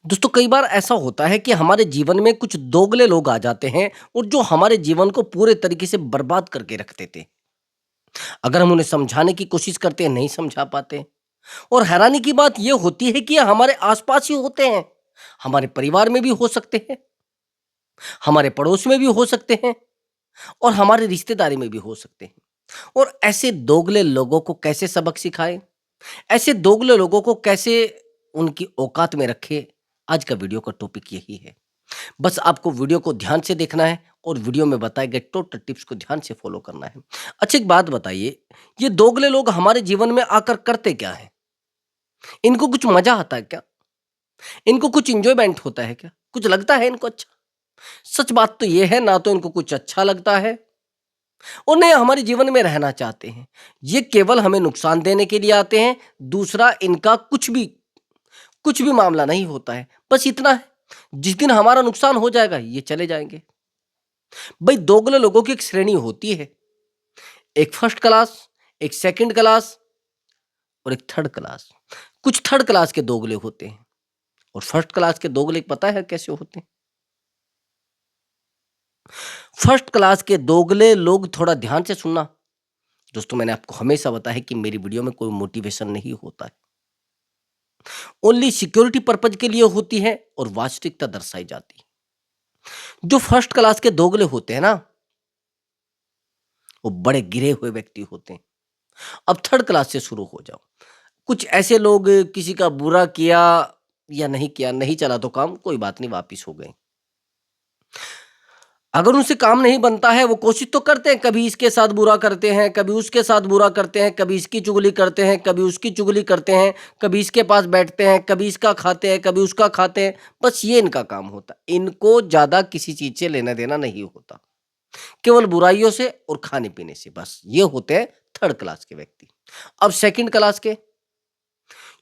दोस्तों कई बार ऐसा होता है कि हमारे जीवन में कुछ दोगले लोग आ जाते हैं और जो हमारे जीवन को पूरे तरीके से बर्बाद करके रख देते हैं। अगर हम उन्हें समझाने की कोशिश करते हैं नहीं समझा पाते। और हैरानी की बात यह होती है कि ये हमारे आसपास ही होते हैं। हमारे परिवार में भी हो सकते हैं, हमारे पड़ोस में भी हो सकते हैं और हमारे रिश्तेदारी में भी हो सकते हैं। और ऐसे दोगले लोगों को कैसे सबक सिखाएं, ऐसे दोगले लोगों को कैसे उनकी औकात में रखे, आज का वीडियो का टॉपिक यही है। बस आपको वीडियो को ध्यान से देखना है और वीडियो में बताए गए टोटल टिप्स को ध्यान से फॉलो करना है। अच्छा एक बात बताइए, ये दोगले लोग हमारे जीवन में आकर करते क्या है? इनको कुछ मजा आता है क्या? इनको कुछ इंजॉयमेंट होता है क्या? कुछ लगता है इनको अच्छा? सच बात तो ये है, ना तो इनको कुछ अच्छा लगता है और न हमारे जीवन में रहना चाहते हैं। ये केवल हमें नुकसान देने के लिए आते हैं। दूसरा, इनका कुछ भी मामला नहीं होता है। बस इतना है, जिस दिन हमारा नुकसान हो जाएगा ये चले जाएंगे। भाई दोगले लोगों की एक श्रेणी होती है, एक फर्स्ट क्लास, एक सेकंड क्लास और एक थर्ड क्लास। कुछ थर्ड क्लास के दोगले होते हैं और फर्स्ट क्लास के दोगले पता है कैसे होते हैं? फर्स्ट क्लास के दोगले लोग, थोड़ा ध्यान से सुनना दोस्तों। मैंने आपको हमेशा बताया है कि मेरी वीडियो में कोई मोटिवेशन नहीं होता है, ओनली सिक्योरिटी पर्पज के लिए होती है और वास्तविकता दर्शाई जाती है। जो फर्स्ट क्लास के दोगले होते हैं ना, वो बड़े गिरे हुए व्यक्ति होते हैं। अब थर्ड क्लास से शुरू हो जाओ। कुछ ऐसे लोग, किसी का बुरा किया या नहीं किया, नहीं चला तो काम, कोई बात नहीं, वापिस हो गए। अगर उनसे काम नहीं बनता है, वो कोशिश तो करते हैं, कभी इसके साथ बुरा करते हैं, कभी उसके साथ बुरा करते हैं, कभी इसकी चुगली करते हैं, कभी उसकी चुगली करते हैं, कभी इसके पास बैठते हैं, कभी इसका खाते हैं, कभी उसका खाते हैं। बस ये इनका काम होता है। इनको ज्यादा किसी चीज से लेना देना नहीं होता, केवल बुराइयों से और खाने पीने से। बस ये होते हैं थर्ड क्लास के व्यक्ति। अब सेकंड क्लास के,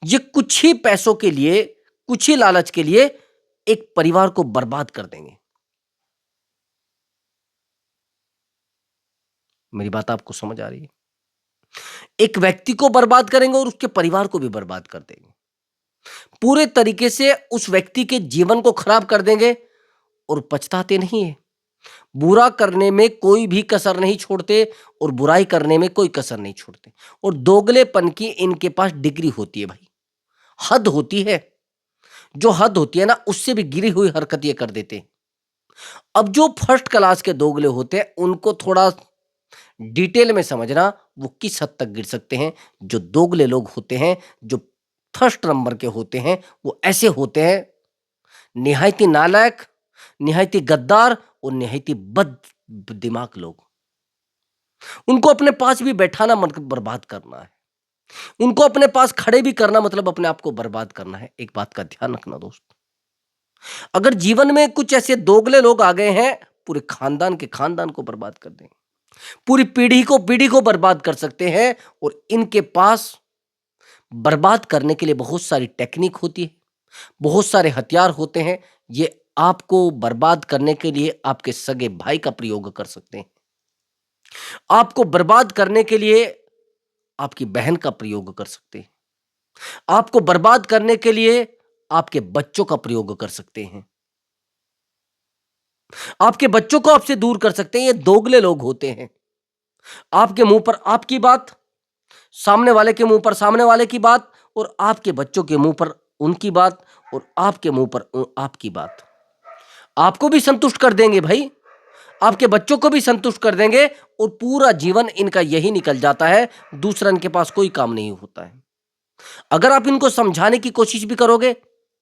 ये कुछ ही पैसों के लिए, कुछ ही लालच के लिए एक परिवार को बर्बाद कर देंगे। मेरी बात आपको समझ आ रही है? एक व्यक्ति को बर्बाद करेंगे और उसके परिवार को भी बर्बाद कर देंगे। पूरे तरीके से उस व्यक्ति के जीवन को खराब कर देंगे और पछताते नहीं है। बुरा करने में कोई भी कसर नहीं छोड़ते और बुराई करने में कोई कसर नहीं छोड़ते। और दोगलेपन की इनके पास डिग्री होती है भाई, हद होती है। जो हद होती है ना, उससे भी गिरी हुई हरकत ये कर देते हैं। अब जो फर्स्ट क्लास के दोगले होते हैं, उनको थोड़ा डिटेल में समझना, वो किस हद तक गिर सकते हैं। जो दोगले लोग होते हैं, जो फर्स्ट नंबर के होते हैं, वो ऐसे होते हैं, निहायती नालायक, निहायती गद्दार और निहायती बद दिमाग लोग। उनको अपने पास भी बैठाना मतलब बर्बाद करना है। उनको अपने पास खड़े भी करना मतलब अपने आप को बर्बाद करना है। एक बात का ध्यान रखना दोस्त, अगर जीवन में कुछ ऐसे दोगले लोग आ गए हैं, पूरे खानदान के खानदान को बर्बाद कर देंगे, पूरी पीढ़ी को बर्बाद कर सकते हैं। और इनके पास बर्बाद करने के लिए बहुत सारी टेक्निक होती है, बहुत सारे हथियार होते हैं। ये आपको बर्बाद करने के लिए आपके सगे भाई का प्रयोग कर सकते हैं, आपको बर्बाद करने के लिए आपकी बहन का प्रयोग कर सकते हैं, आपको बर्बाद करने के लिए आपके बच्चों का प्रयोग कर सकते हैं, आपके बच्चों को आपसे दूर कर सकते हैं। ये दोगले लोग होते हैं। आपके मुंह पर आपकी बात, सामने वाले के मुंह पर सामने वाले की बात, और आपके बच्चों के मुंह पर उनकी बात, और आपके मुंह पर आपकी बात। आपको भी संतुष्ट कर देंगे भाई, आपके बच्चों को भी संतुष्ट कर देंगे और पूरा जीवन इनका यही निकल जाता है। दूसरा इनके पास कोई काम नहीं होता है। अगर आप इनको समझाने की कोशिश भी करोगे,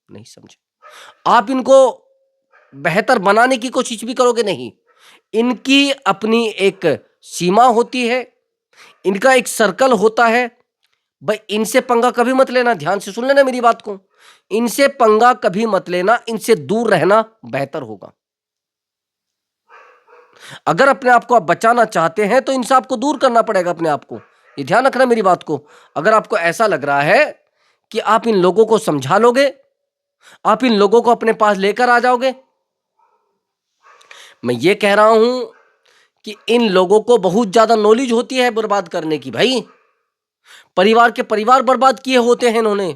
नहीं समझे। आप इनको बेहतर बनाने की कोशिश भी करोगे, नहीं। इनकी अपनी एक सीमा होती है, इनका एक सर्कल होता है। भाई इनसे पंगा कभी मत लेना, ध्यान से सुन लेना मेरी बात को। इनसे पंगा कभी मत लेना, इनसे दूर रहना बेहतर होगा। अगर अपने आप को आप बचाना चाहते हैं तो इनसे आपको दूर करना पड़ेगा अपने आप को। ये ध्यान रखना मेरी बात को। अगर आपको ऐसा लग रहा है कि आप इन लोगों को समझा लोगे, आप इन लोगों को अपने पास लेकर आ जाओगे, मैं ये कह रहा हूं कि इन लोगों को बहुत ज्यादा नॉलेज होती है बर्बाद करने की। भाई परिवार के परिवार बर्बाद किए होते हैं इन्होंने।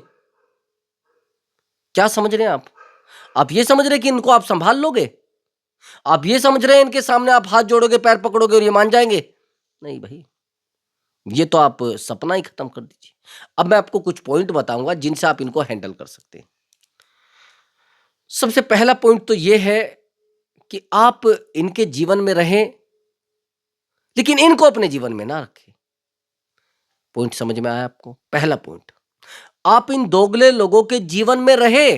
क्या समझ रहे हैं आप? आप ये समझ रहे कि इनको आप संभाल लोगे? आप ये समझ रहे हैं इनके सामने आप हाथ जोड़ोगे, पैर पकड़ोगे और ये मान जाएंगे? नहीं भाई, ये तो आप सपना ही खत्म कर दीजिए। अब मैं आपको कुछ पॉइंट बताऊंगा जिनसे आप इनको हैंडल कर सकते हैं। सबसे पहला पॉइंट तो ये है कि आप इनके जीवन में रहें, लेकिन इनको अपने जीवन में ना रखें। पॉइंट समझ में आया आपको? पहला पॉइंट, आप इन दोगले लोगों के जीवन में रहे,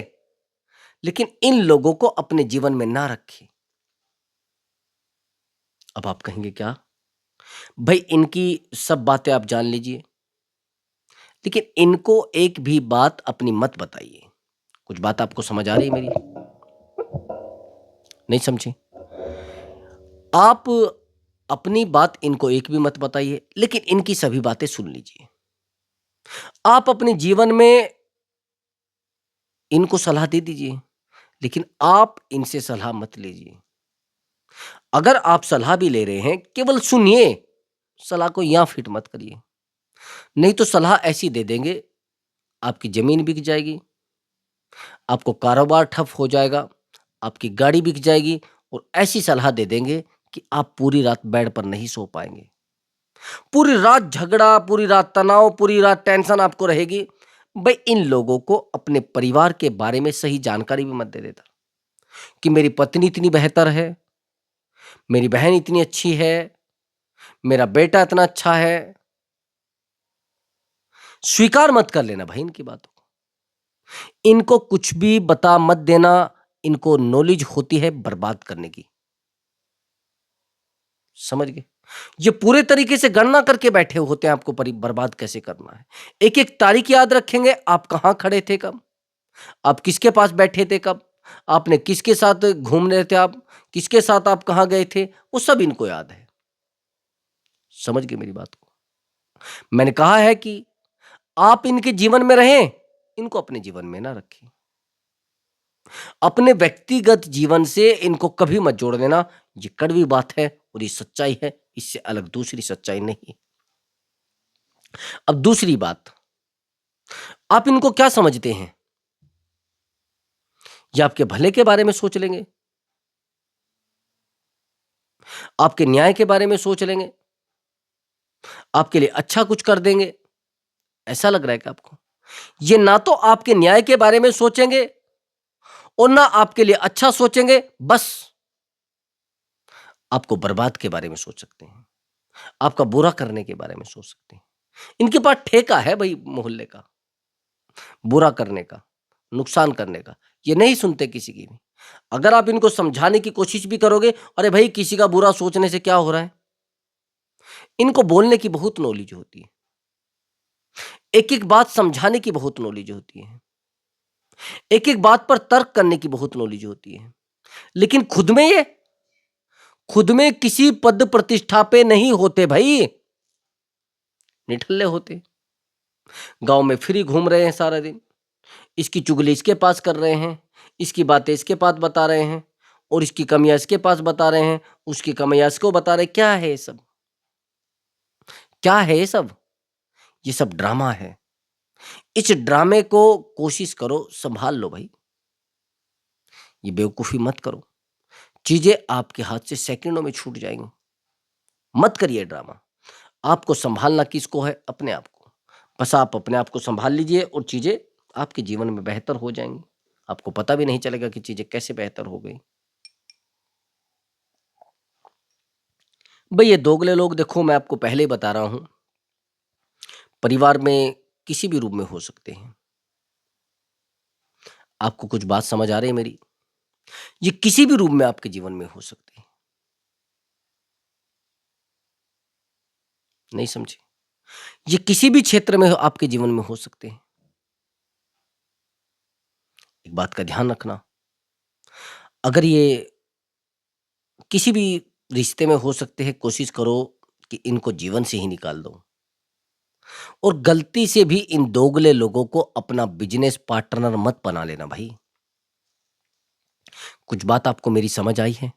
लेकिन इन लोगों को अपने जीवन में ना रखें। अब आप कहेंगे क्या? भाई इनकी सब बातें आप जान लीजिए, लेकिन इनको एक भी बात अपनी मत बताइए। कुछ बात आपको समझ आ रही है मेरी? नहीं समझे? आप अपनी बात इनको एक भी मत बताइए, लेकिन इनकी सभी बातें सुन लीजिए। आप अपने जीवन में इनको सलाह दे दीजिए, लेकिन आप इनसे सलाह मत लीजिए। अगर आप सलाह भी ले रहे हैं, केवल सुनिए, सलाह को यहां फिट मत करिए। नहीं तो सलाह ऐसी दे देंगे, आपकी जमीन बिक जाएगी, आपको कारोबार ठप हो जाएगा, आपकी गाड़ी बिक जाएगी, और ऐसी सलाह दे देंगे कि आप पूरी रात बेड पर नहीं सो पाएंगे। पूरी रात झगड़ा, पूरी रात तनाव, पूरी रात टेंशन आपको रहेगी। भाई इन लोगों को अपने परिवार के बारे में सही जानकारी भी मत दे देता कि मेरी पत्नी इतनी बेहतर है, मेरी बहन इतनी अच्छी है, मेरा बेटा इतना अच्छा है। स्वीकार मत कर लेना भाई इनकी बातों को। इनको कुछ भी बता मत देना। इनको नॉलेज होती है बर्बाद करने की। समझ गए? ये पूरे तरीके से गणना करके बैठे होते हैं आपको बर्बाद कैसे करना है। एक एक तारीख याद रखेंगे, आप कहां खड़े थे कब, आप किसके पास बैठे थे कब, आपने किसके साथ घूम रहे थे, आप किसके साथ आप कहां गए थे, वो सब इनको याद है। समझ गए मेरी बात को? मैंने कहा है कि आप इनके जीवन में रहें, इनको अपने जीवन में ना रखें। अपने व्यक्तिगत जीवन से इनको कभी मत जोड़ देना। ये कड़वी बात है और ये सच्चाई है, इससे अलग दूसरी सच्चाई नहीं। अब दूसरी बात, आप इनको क्या समझते हैं? ये आपके भले के बारे में सोच लेंगे, आपके न्याय के बारे में सोच लेंगे, आपके लिए अच्छा कुछ कर देंगे, ऐसा लग रहा है कि आपको ये ना तो आपके न्याय के बारे में सोचेंगे और ना आपके लिए अच्छा सोचेंगे, बस आपको बर्बाद के बारे में सोच सकते हैं, आपका बुरा करने के बारे में सोच सकते हैं। इनके पास ठेका है भाई मोहल्ले का, बुरा करने का, नुकसान करने का। ये नहीं सुनते किसी की भी। अगर आप इनको समझाने की कोशिश भी करोगे, अरे भाई किसी का बुरा सोचने से क्या हो रहा है, इनको बोलने की बहुत नॉलेज होती है, एक एक बात समझाने की बहुत नॉलेज होती है, एक एक बात पर तर्क करने की बहुत नॉलेज होती है, लेकिन खुद में किसी पद प्रतिष्ठा पे नहीं होते भाई, निठल्ले होते। गांव में फ्री घूम रहे हैं सारा दिन, इसकी चुगली इसके पास कर रहे हैं, इसकी बातें इसके पास बता रहे हैं, और इसकी कमियां इसके पास बता रहे हैं, उसकी कमियां इसको बता रहे हैं। क्या है ये सब? क्या है ये सब? ये सब ड्रामा है। इस ड्रामे को कोशिश करो संभाल लो भाई, ये बेवकूफी मत करो। चीजें आपके हाथ से सेकंडों में छूट जाएंगी। मत करिए ड्रामा। आपको संभालना किसको है? अपने आप को। बस आप अपने आप को संभाल लीजिए और चीजें आपके जीवन में बेहतर हो जाएंगी। आपको पता भी नहीं चलेगा कि चीजें कैसे बेहतर हो गई। भाई ये दोगले लोग, देखो मैं आपको पहले ही बता रहा हूं, परिवार में किसी भी रूप में हो सकते हैं। आपको कुछ बात समझ आ रही है मेरी? ये किसी भी रूप में आपके जीवन में हो सकते हैं। नहीं समझे? ये किसी भी क्षेत्र में आपके जीवन में हो सकते हैं। एक बात का ध्यान रखना, अगर ये किसी भी रिश्ते में हो सकते हैं, कोशिश करो कि इनको जीवन से ही निकाल दो। और गलती से भी इन दोगले लोगों को अपना बिजनेस पार्टनर मत बना लेना भाई। कुछ बात आपको मेरी समझ आई है?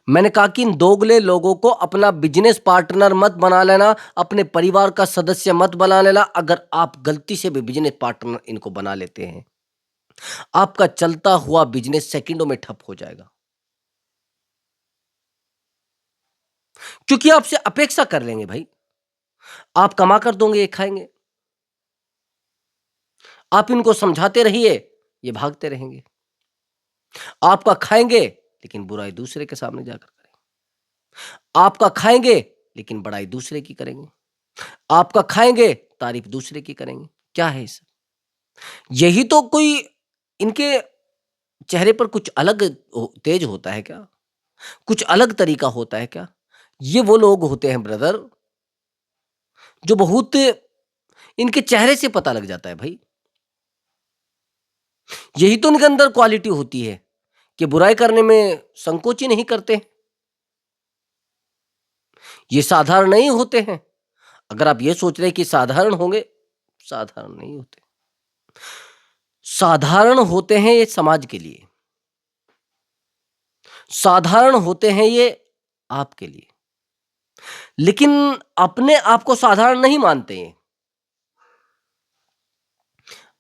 मैंने कहा कि इन दोगले लोगों को अपना बिजनेस पार्टनर मत बना लेना, अपने परिवार का सदस्य मत बना लेना। अगर आप गलती से भी बिजनेस पार्टनर इनको बना लेते हैं, आपका चलता हुआ बिजनेस सेकंडों में ठप हो जाएगा, क्योंकि आपसे अपेक्षा कर लेंगे भाई। आप कमा कर दोगे, ये खाएंगे। आप इनको समझाते रहिए, ये भागते रहेंगे। आपका खाएंगे लेकिन बुराई दूसरे के सामने जाकर करेंगे। आपका खाएंगे लेकिन बड़ाई दूसरे की करेंगे। आपका खाएंगे, तारीफ दूसरे की करेंगे। क्या है इस, यही तो कोई इनके चेहरे पर कुछ अलग तेज होता है क्या? कुछ अलग तरीका होता है क्या? ये वो लोग होते हैं ब्रदर, जो बहुत, इनके चेहरे से पता लग जाता है भाई। यही तो इनके अंदर क्वालिटी होती है कि बुराई करने में संकोच ही नहीं करते। ये साधारण नहीं होते हैं। अगर आप ये सोच रहे हैं कि साधारण होंगे, साधारण नहीं होते। साधारण होते हैं ये समाज के लिए, साधारण होते हैं ये आपके लिए, लेकिन अपने आप को साधारण नहीं मानते हैं।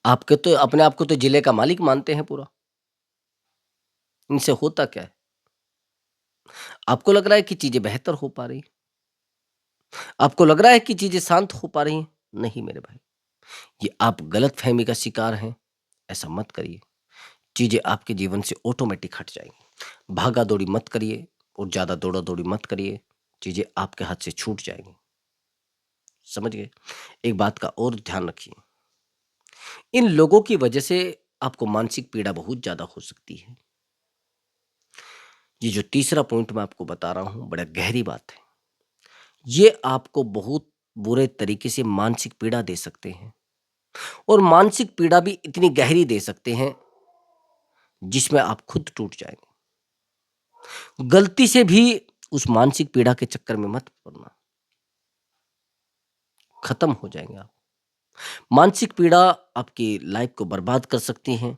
आपके तो अपने आप को तो जिले का मालिक मानते हैं पूरा। इनसे होता क्या है? आपको लग रहा है कि चीजें बेहतर हो पा रही, आपको लग रहा है कि चीजें शांत हो पा रही हैं। नहीं मेरे भाई, ये आप गलत फहमी का शिकार हैं। ऐसा मत करिए। चीजें आपके जीवन से ऑटोमेटिक हट जाएंगी। भागा दौड़ी मत करिए और ज्यादा दौड़ा दौड़ी मत करिए, चीजें आपके हाथ से छूट जाएंगी। समझ गए? एक बात का और ध्यान रखिए, इन लोगों की वजह से आपको मानसिक पीड़ा बहुत ज्यादा हो सकती है। ये जो तीसरा पॉइंट मैं आपको बता रहा हूं, बड़ा गहरी बात है। ये आपको बहुत बुरे तरीके से मानसिक पीड़ा दे सकते हैं, और मानसिक पीड़ा भी इतनी गहरी दे सकते हैं जिसमें आप खुद टूट जाएंगे। गलती से भी उस मानसिक पीड़ा के चक्कर में मत पड़ना, खत्म हो जाएंगे आप। मानसिक पीड़ा आपकी लाइफ को बर्बाद कर सकती है,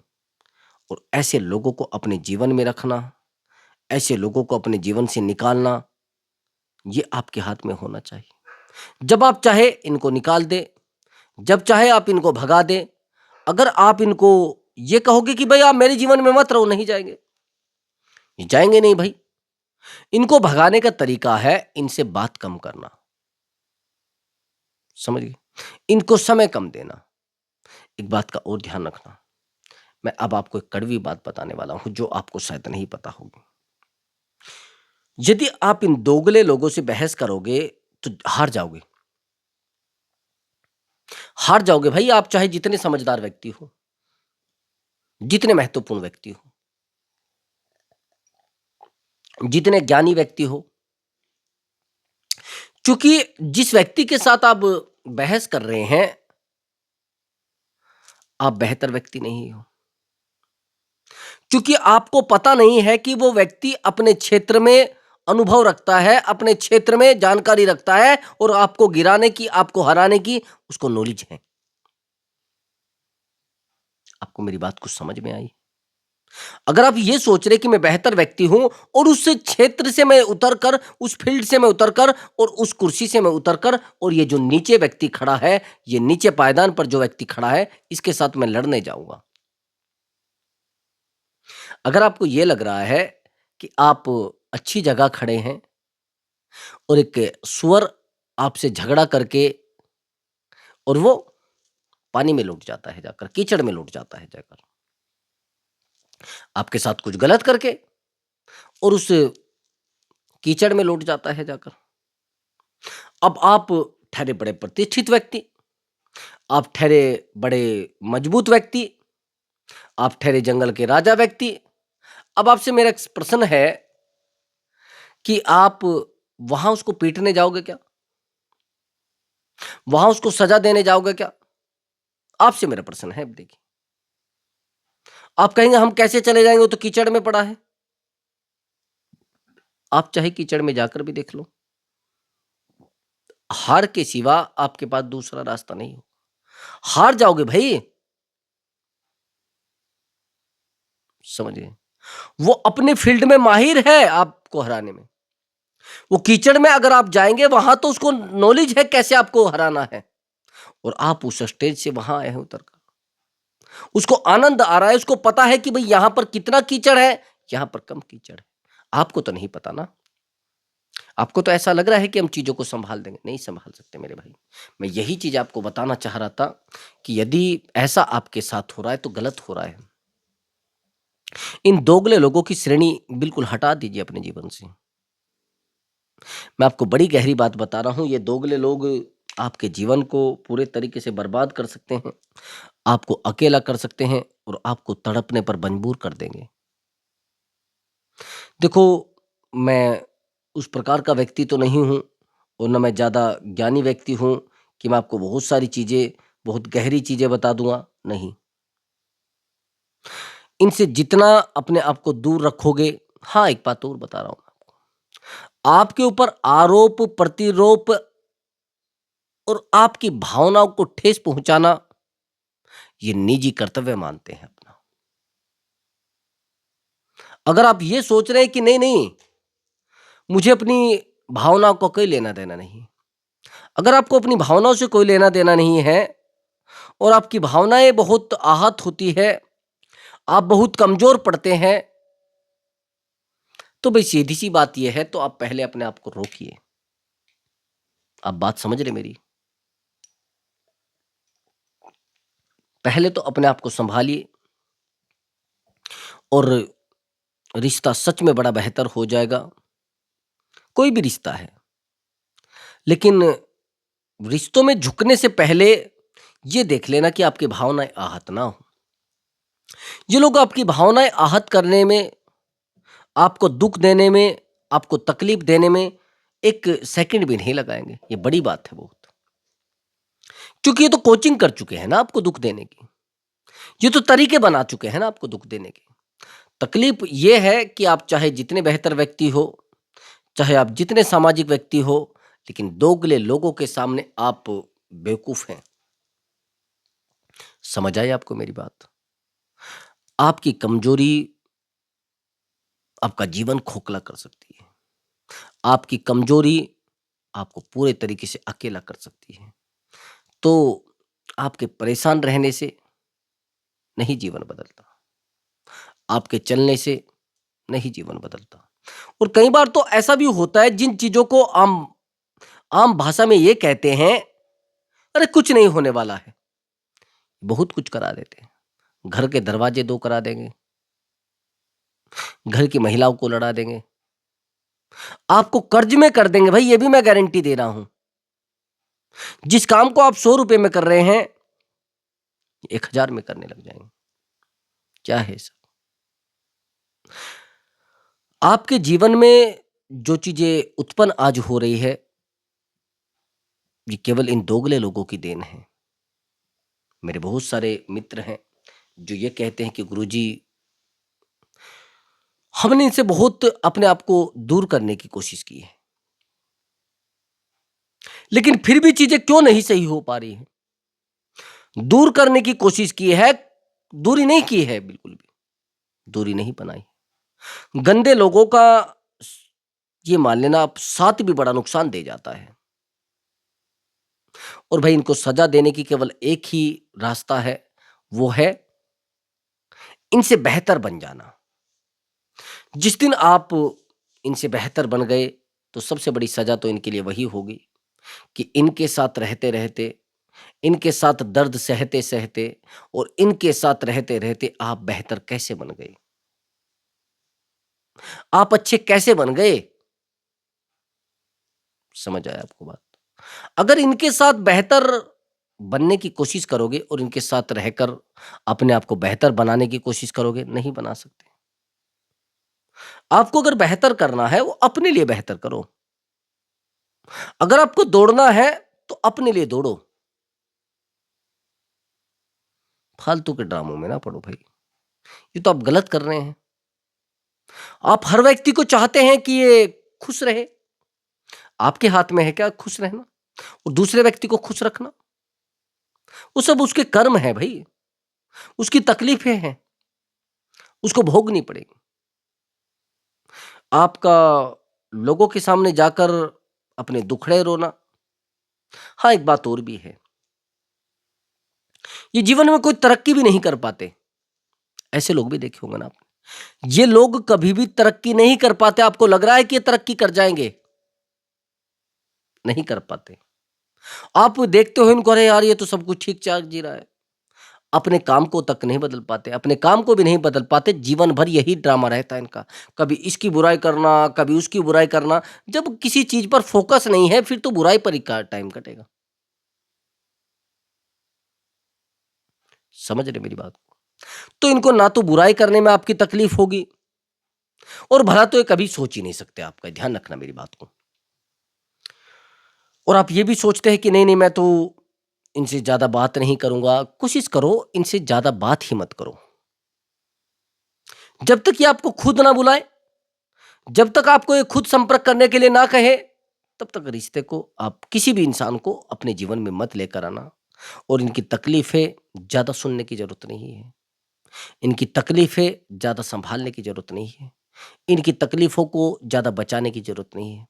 और ऐसे लोगों को अपने जीवन में रखना, ऐसे लोगों को अपने जीवन से निकालना, ये आपके हाथ में होना चाहिए। जब आप चाहे इनको निकाल दे, जब चाहे आप इनको भगा दे। अगर आप इनको ये कहोगे कि भाई आप मेरे जीवन में मत रहो, नहीं जाएंगे, ये जाएंगे नहीं भाई। इनको भगाने का तरीका है इनसे बात कम करना, समझ गए? इनको समय कम देना। एक बात का और ध्यान रखना, मैं अब आपको एक कड़वी बात बताने वाला हूं जो आपको शायद नहीं पता होगी। यदि आप इन दोगले लोगों से बहस करोगे तो हार जाओगे। हार जाओगे भाई, आप चाहे जितने समझदार व्यक्ति हो, जितने महत्वपूर्ण व्यक्ति हो, जितने ज्ञानी व्यक्ति हो, क्योंकि जिस व्यक्ति के साथ आप बहस कर रहे हैं, आप बेहतर व्यक्ति नहीं हो। क्योंकि आपको पता नहीं है कि वो व्यक्ति अपने क्षेत्र में अनुभव रखता है, अपने क्षेत्र में जानकारी रखता है, और आपको गिराने की, आपको हराने की उसको नॉलेज है। आपको मेरी बात कुछ समझ में आई? अगर आप ये सोच रहे कि मैं बेहतर व्यक्ति हूं, और उस क्षेत्र से मैं उतरकर, उस फील्ड से मैं उतरकर, और उस कुर्सी से मैं उतरकर, और ये जो नीचे व्यक्ति खड़ा है, ये नीचे पायदान पर जो व्यक्ति खड़ा है, इसके साथ मैं लड़ने जाऊंगा। अगर आपको ये लग रहा है कि आप अच्छी जगह खड़े हैं, और एक सुअर आपसे झगड़ा करके, और वो पानी में लौट जाता है जाकर, कीचड़ में लौट जाता है जाकर, आपके साथ कुछ गलत करके, और उस कीचड़ में लौट जाता है जाकर। अब आप ठहरे बड़े प्रतिष्ठित व्यक्ति, आप ठहरे बड़े मजबूत व्यक्ति, आप ठहरे जंगल के राजा व्यक्ति। अब आपसे मेरा एक प्रश्न है कि आप वहां उसको पीटने जाओगे क्या? वहां उसको सजा देने जाओगे क्या? आपसे मेरा प्रश्न है। देखिए, आप कहेंगे हम कैसे चले जाएंगे, वो तो कीचड़ में पड़ा है। आप चाहे कीचड़ में जाकर भी देख लो, हार के सिवा आपके पास दूसरा रास्ता नहीं हो। हार जाओगे भाई, समझिए। वो अपने फील्ड में माहिर है आपको हराने में। वो कीचड़ में अगर आप जाएंगे, वहां तो उसको नॉलेज है कैसे आपको हराना है, और आप उस स्टेज से वहां आए हैं उतर कर। उसको आनंद आ रहा है, उसको पता है कि भाई यहां पर कितना कीचड़ है, यहां पर कम कीचड़ है। आपको तो नहीं पता ना। आपको तो ऐसा लग रहा है कि हम चीजों को संभाल देंगे, नहीं संभाल सकते मेरे भाई। मैं यही चीज आपको बताना चाह रहा था कि यदि ऐसा आपके साथ हो रहा है तो गलत हो रहा है। इन दोगले लोगों की श्रेणी बिल्कुल हटा दीजिए अपने जीवन से। मैं आपको बड़ी गहरी बात बता रहा हूं, ये दोगले लोग आपके जीवन को पूरे तरीके से बर्बाद कर सकते हैं, आपको अकेला कर सकते हैं और आपको तड़पने पर मजबूर कर देंगे। देखो, मैं उस प्रकार का व्यक्ति तो नहीं हूँ और ना मैं ज़्यादा ज्ञानी व्यक्ति हूँ कि मैं आपको बहुत सारी चीज़ें, बहुत गहरी चीज़ें बता दूँगा, नहीं। इनसे जितना अपने आप को दूर रखोगे। हाँ, एक बात और बता रहा हूँ मैं आपको। आपके ऊपर आरोप, प्रतिरोप और आपकी भावनाओं को ठेस पहुँचाना, ये निजी कर्तव्य मानते हैं अपना। अगर आप ये सोच रहे हैं कि नहीं, मुझे अपनी भावनाओं को कोई लेना-देना नहीं। अगर आपको अपनी भावनाओं से कोई लेना-देना नहीं है और आपकी भावनाएँ बहुत आहत होती है, आप बहुत कमज़ोर पड़ते हैं, तो भई सीधी-सी बात ये है, तो आप पहले अपने आप को रोकिए। आप बात समझ रहे मेरी? पहले तो अपने आप को सँभालिए और रिश्ता सच में बड़ा बेहतर हो जाएगा। कोई भी रिश्ता है, लेकिन रिश्तों में झुकने से पहले ये देख लेना कि आपकी भावनाएँ आहत ना हो। ये लोग आपकी भावनाएँ आहत करने में, आपको दुःख देने में, आपको तकलीफ़ देने में 1 सेकंड भी नहीं लगाएँगे। ये बड़ी बात है बहुत। क्योंकि ये तो कोचिंग कर चुके हैं ना आपको दुःख देने की। ये तो तरीके बना चुके हैं ना आपको दुःख देने के। तकलीफ़ ये है कि आप चाहे जितने बेहतर व्यक्ति हो, चाहे आप जितने सामाजिक व्यक्ति हो, लेकिन दोगले लोगों के सामने आप बेवकूफ़ हैं। समझ आई आपको मेरी बात? आपकी कमज़ोरी आपका जीवन खोखला कर सकती है। आपकी कमज़ोरी आपको पूरे तरीके से अकेला कर सकती है। तो आपके परेशान रहने से नहीं जीवन बदलता, आपके चलने से नहीं जीवन बदलता। और कई बार तो ऐसा भी होता है, जिन चीज़ों को आम आम भाषा में ये कहते हैं, अरे कुछ नहीं होने वाला है, बहुत कुछ करा देते हैं। घर के दरवाजे 2 करा देंगे, घर की महिलाओं को लड़ा देंगे, आपको कर्ज में कर देंगे भाई, ये भी मैं गारंटी दे रहा हूँ। जिस काम को आप ₹100 में कर रहे हैं, 1000 में करने लग जाएँगे। क्या है सब? आपके जीवन में जो चीज़ें उत्पन्न आज हो रही है, ये केवल इन दोगले लोगों की देन है। मेरे बहुत सारे मित्र हैं, जो ये कहते हैं कि गुरुजी, हमने इनसे बहुत अपने आप को दूर करने की कोशिश की है, लेकिन फिर भी चीज़ें क्यों नहीं सही हो पा रही हैं? दूर करने की कोशिश की है, दूरी नहीं की है बिल्कुल भी, दूरी नहीं बनाई। गंदे लोगों का स ये मान लेना आप साथ भी बड़ा नुकसान दे जाता है। और भाई इनको सज़ा देने की केवल एक ही रास्ता है, वो है इनसे बेहतर बन जाना। जिस दिन आप इनसे बेहतर बन गए, तो सबसे बड़ी सज़ा तो इनके लिए वही होगी कि इनके साथ रहते-रहते, इनके साथ दर्द सहते-सहते और इनके साथ रहते-रहते आप बेहतर कैसे बन गए? आप अच्छे कैसे बन गए? समझ आया आपको बात? अगर इनके साथ बेहतर बनने की कोशिश करोगे और इनके साथ रहकर अपने आप को बेहतर बनाने की कोशिश करोगे, नहीं बना सकते। आपको अगर बेहतर करना है, वो अपने लिए बेहतर करो। अगर आपको दौड़ना है, तो अपने लिए दौड़ो। फालतू के ड्रामों में ना पड़ो भाई। ये तो आप गलत कर रहे हैं। आप हर व्यक्ति को चाहते हैं कि ये खुश रहे। आपके हाथ में है क्या खुश रहना और दूसरे व्यक्ति को खुश रखना? वो सब उसके कर्म है भई, उसकी तकलीफ़ें हैं, उसको भोगनी पड़ेगी। आपका लोगों के सामने जाकर अपने दुखड़े रोना। हाँ, एक बात और भी है, ये जीवन में कोई तरक्की भी नहीं कर पाते। ऐसे लोग भी देखे होंगे ना आपने। ये लोग कभी भी तरक्की नहीं कर पाते। आपको लग रहा है कि ये तरक्की कर जाएंगे, नहीं कर पाते। आप देखते हो इनको, अरे यार ये तो सब कुछ ठीक ठाक जी रहा है। अपने काम को तक नहीं बदल पाते, अपने काम को भी नहीं बदल पाते। जीवन भर यही ड्रामा रहता है इनका, कभी इसकी बुराई करना, कभी उसकी बुराई करना। जब किसी चीज पर फोकस नहीं है, फिर तो बुराई पर ही टाइम कटेगा। समझ रहे मेरी बात? तो इनको ना तो बुराई करने में आपकी तकलीफ होगी, और भला तो ये कभी सोच ही नहीं सकते आपका। ध्यान रखना मेरी बात को। और आप ये भी सोचते हैं कि नहीं नहीं, मैं तो इनसे ज्यादा बात नहीं करूंगा। कोशिश करो इनसे ज्यादा बात ही मत करो। जब तक ये आपको खुद ना बुलाए, जब तक आपको ये खुद संपर्क करने के लिए ना कहे, तब तक रिश्ते को, आप किसी भी इंसान को अपने जीवन में मत लेकर आना। और इनकी तकलीफें ज्यादा सुनने की जरूरत नहीं है। इनकी तकलीफें ज्यादा संभालने की जरूरत नहीं है। इनकी तकलीफों को ज्यादा बचाने की जरूरत नहीं है।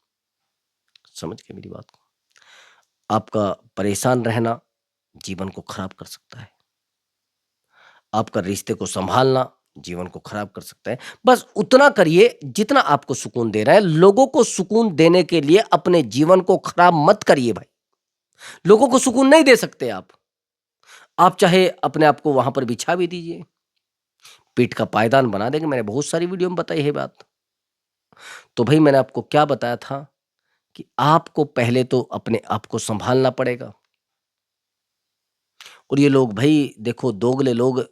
समझ गए मेरी बात को? आपका परेशान रहना जीवन को खराब कर सकता है। आपका रिश्ते को संभालना जीवन को खराब कर सकता है। बस उतना करिए जितना आपको सुकून दे रहा है। लोगों को सुकून देने के लिए अपने जीवन को खराब मत करिए भाई। लोगों को सुकून नहीं दे सकते आप। आप चाहे अपने आप को वहां पर बिछा भी दीजिए, पीठ का पायदान बना देंगे। मैंने बहुत सारी वीडियो में बताई है बात। तो भाई मैंने आपको क्या बताया था कि आपको पहले तो अपने आप को संभालना पड़ेगा। और ये लोग भाई देखो, दोगले लोग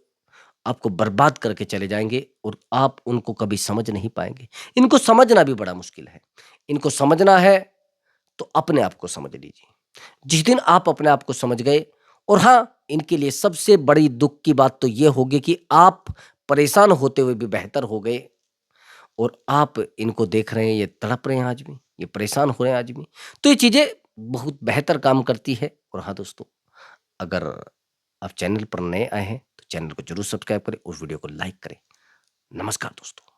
आपको बर्बाद करके चले जाएंगे, और आप उनको कभी समझ नहीं पाएंगे। इनको समझना भी बड़ा मुश्किल है। इनको समझना है तो अपने आप को समझ लीजिए। जिस दिन आप अपने आप को समझ गए, और हाँ, इनके लिए सबसे बड़ी दुख की बात तो ये होगी कि आप परेशान होते हुए भी बेहतर हो गए, और आप इनको देख रहे हैं, ये तड़प रहे हैं आज भी, ये परेशान हो रहे हैं आज भी। तो ये चीजें बहुत बेहतर काम करती है। और हाँ दोस्तों, अगर आप चैनल पर नए आए हैं तो चैनल को जरूर सब्सक्राइब करें और वीडियो को लाइक करें। नमस्कार दोस्तों।